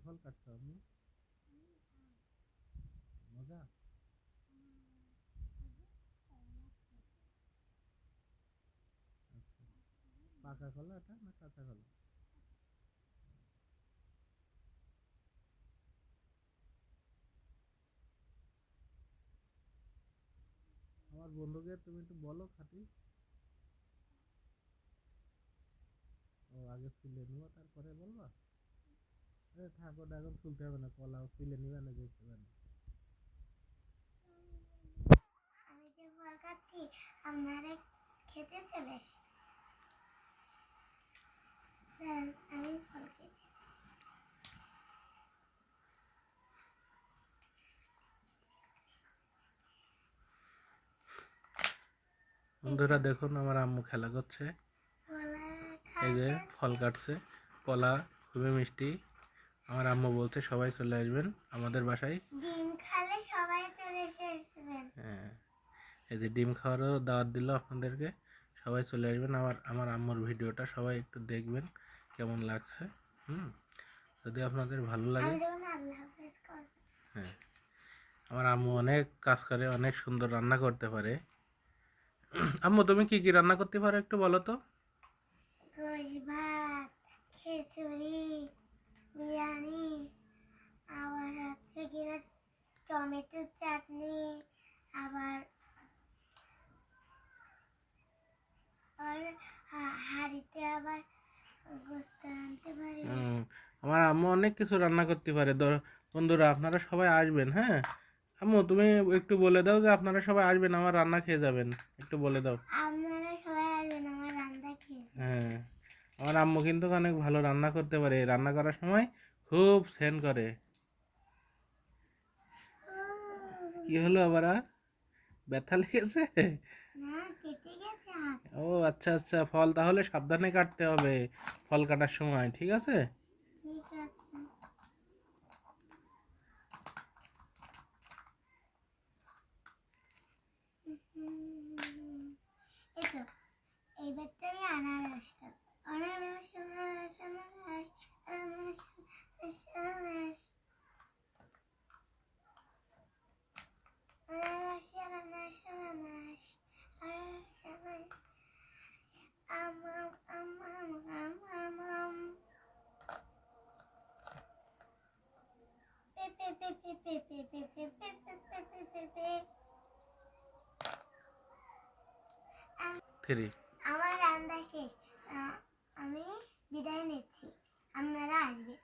ফল কাটছো আপনি? মজা? আচ্ছা, পাকা কলা এটা না কাঁচা কলা? আমার বন্ধুকে তুমি একটু বলো খাতি। ও আগে তুলে নিবো তারপরে বলবা? থাকো, এখন তুলতে হবে না, কলাও তুলে নিবে না, দেখতে পাবে। আমি যে ফল খাচ্ছি আপনারা খেতে চলে এসে। আমি ফল খেয়েছি। বন্ধুরা দেখুন আমার আম্মু খেলা করছে, এই যে ফল কাটছে। কলা খুবই মিষ্টি। আমার আম্মু বলছে সবাই চলে আসবেন আমাদের বাসায়, ডিম খালে সবাই চলে আসবেন। হ্যাঁ, এই যে ডিম খাওয়ারও দাওয়াত দিল আপনাদেরকে, সবাই চলে আসবেন। আমার আম্মুর ভিডিওটা সবাই একটু দেখবেন কেমন লাগছে। যদি আপনাদের ভালো লাগে। হ্যাঁ, আমার আম্মু অনেক কাজ করে, অনেক সুন্দর রান্না করতে পারে। আম্মু তুমি কি কি রান্না করতে পারো একটু বলো তো? গোশ ভাত, খিচুড়ি, বিরিয়ানি, আবার হচ্ছে কিনা টমেটোর চাটনি, আবার হাঁড়িতে আবার গোস্ত রাঁধতে পারি। আমার আম্মু অনেক কিছু রান্না করতে পারে। বন্ধুরা আপনারা সবাই আসবেন। হ্যাঁ আম্মু তুমি একটু বলে দাও যে আপনারা সবাই আসবেন, আমার রান্না খেয়ে যাবেন, একটু বলে দাও। আপনারা সবাই আসবেন আমার রান্না খেয়ে। হ্যাঁ, আমার আম্মু কিন্তু অনেক ভালো রান্না করতে পারে, রান্না করার সময় খুব সেন্ট করে। কি হলো আবার, ব্যথা লেগেছে? না, কেটে গেছে হাত। ও আচ্ছা আচ্ছা, ফল তাহলে সাবধানে কাটতে হবে ফল কাটার সময়, ঠিক আছে? ঠিক আছে। এই তো এইবারটা আমি আনারস খাবো। আনারস আনারস আনারস আনারস আনারস আনারস আনারস আনারস আনারস আম আম আম আম আম আম আম পেপে পেপে পেপে পেপে পেপে পেপে পেপে। আমার রান্না শেষ, আমি বিদায় নিচ্ছি, আপনারা আসবেন।